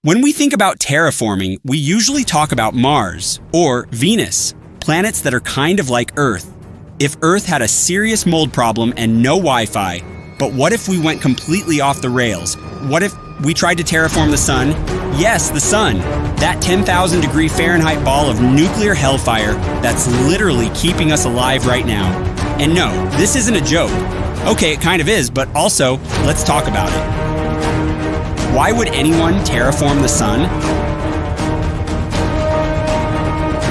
When we think about terraforming, we usually talk about Mars or Venus, planets that are kind of like Earth. If Earth had a serious mold problem and no Wi-Fi, but what if we went completely off the rails? What if we tried to terraform the sun? Yes, the sun. That 10,000 degree Fahrenheit ball of nuclear hellfire that's literally keeping us alive right now. And no, this isn't a joke. Okay, it kind of is, but also, let's talk about it. Why would anyone terraform the sun?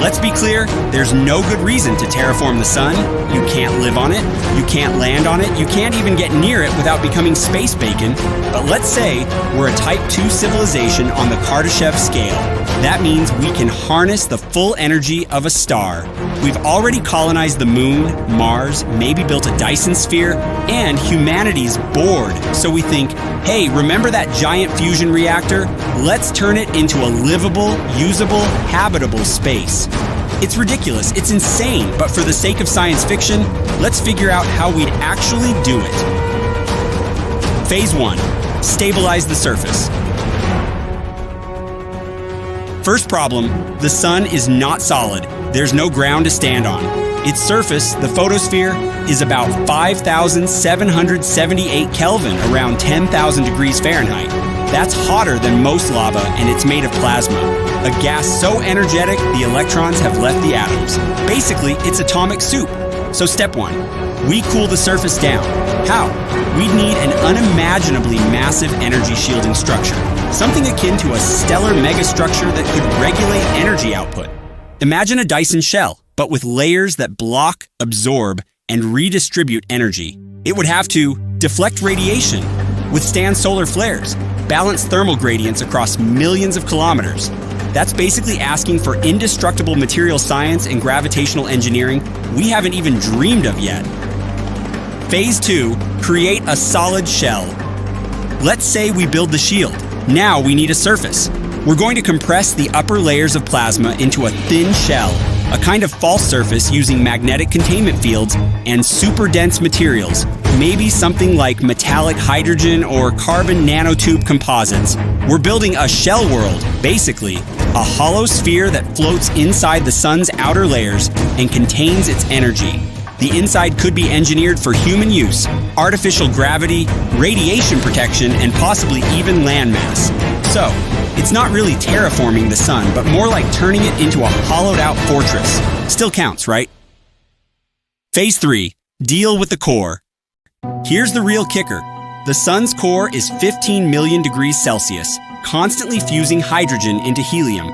Let's be clear, there's no good reason to terraform the sun. You can't live on it, you can't land on it, you can't even get near it without becoming space bacon. But let's say we're a Type 2 civilization on the Kardashev scale. That means we can harness the full energy of a star. We've already colonized the moon, Mars, maybe built a Dyson sphere, and humanity's bored. So we think, hey, remember that giant fusion reactor? Let's turn it into a livable, usable, habitable space. It's ridiculous, it's insane, but for the sake of science fiction, let's figure out how we'd actually do it. Phase 1. Stabilize the surface. First problem, the sun is not solid. There's no ground to stand on. Its surface, the photosphere, is about 5,778 Kelvin, around 10,000 degrees Fahrenheit. That's hotter than most lava, and it's made of plasma, a gas so energetic the electrons have left the atoms. Basically, it's atomic soup. So step 1, we cool the surface down. How? We'd need an unimaginably massive energy shielding structure, something akin to a stellar megastructure that could regulate energy output. Imagine a Dyson shell, but with layers that block, absorb, and redistribute energy. It would have to deflect radiation, withstand solar flares, balance thermal gradients across millions of kilometers. That's basically asking for indestructible material science and gravitational engineering we haven't even dreamed of yet. Phase 2, create a solid shell. Let's say we build the shield. Now we need a surface. We're going to compress the upper layers of plasma into a thin shell, a kind of false surface using magnetic containment fields and super dense materials, maybe something like metallic hydrogen or carbon nanotube composites. We're building a shell world, basically, a hollow sphere that floats inside the sun's outer layers and contains its energy. The inside could be engineered for human use, artificial gravity, radiation protection, and possibly even landmass. So, it's not really terraforming the sun, but more like turning it into a hollowed-out fortress. Still counts, right? Phase 3. Deal with the core. Here's the real kicker. The sun's core is 15 million degrees Celsius, constantly fusing hydrogen into helium.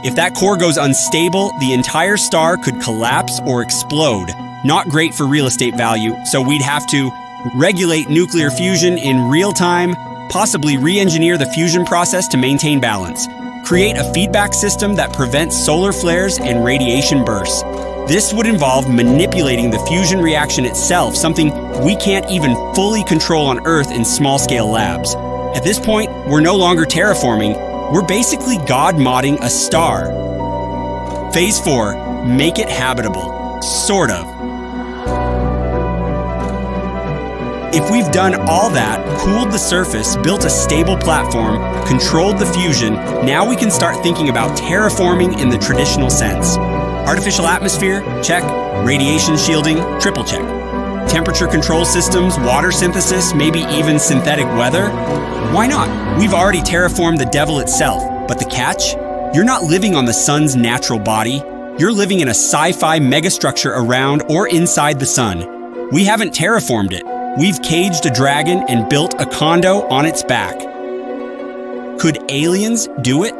If that core goes unstable, the entire star could collapse or explode. Not great for real estate value, so we'd have to regulate nuclear fusion in real time, possibly re-engineer the fusion process to maintain balance, create a feedback system that prevents solar flares and radiation bursts. This would involve manipulating the fusion reaction itself, something we can't even fully control on Earth in small-scale labs. At this point, we're no longer terraforming, we're basically God-modding a star. Phase 4, make it habitable. Sort of. If we've done all that, cooled the surface, built a stable platform, controlled the fusion, now we can start thinking about terraforming in the traditional sense. Artificial atmosphere? Check. Radiation shielding? Triple check. Temperature control systems, water synthesis, maybe even synthetic weather? Why not? We've already terraformed the devil itself. But the catch? You're not living on the sun's natural body. You're living in a sci-fi megastructure around or inside the sun. We haven't terraformed it. We've caged a dragon and built a condo on its back. Could aliens do it?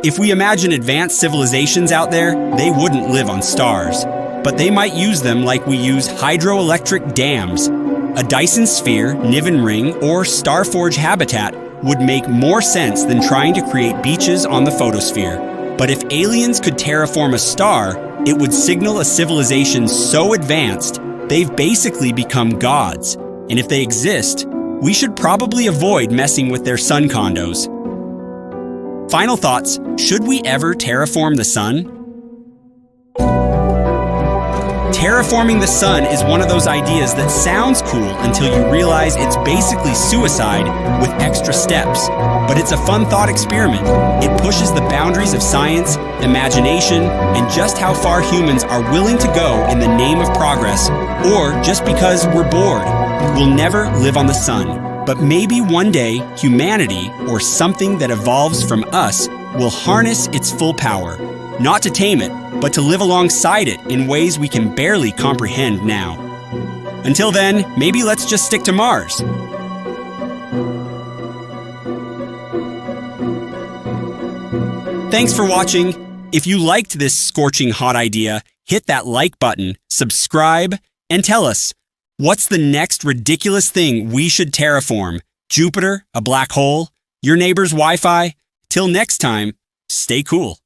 If we imagine advanced civilizations out there, they wouldn't live on stars. But they might use them like we use hydroelectric dams. A Dyson sphere, Niven ring, or Starforge habitat would make more sense than trying to create beaches on the photosphere. But if aliens could terraform a star, it would signal a civilization so advanced, they've basically become gods. And if they exist, we should probably avoid messing with their sun condos. Final thoughts, should we ever terraform the sun? Terraforming the sun is one of those ideas that sounds cool until you realize it's basically suicide with extra steps. But it's a fun thought experiment. It pushes the boundaries of science, imagination, and just how far humans are willing to go in the name of progress, or just because we're bored. We'll never live on the sun, but maybe one day humanity, or something that evolves from us, will harness its full power. Not to tame it, but to live alongside it in ways we can barely comprehend now. Until then, maybe let's just stick to Mars. Thanks for watching. If you liked this scorching hot idea, hit that like button, subscribe, and tell us, what's the next ridiculous thing we should terraform? Jupiter? A black hole? Your neighbor's Wi-Fi? Till next time, stay cool.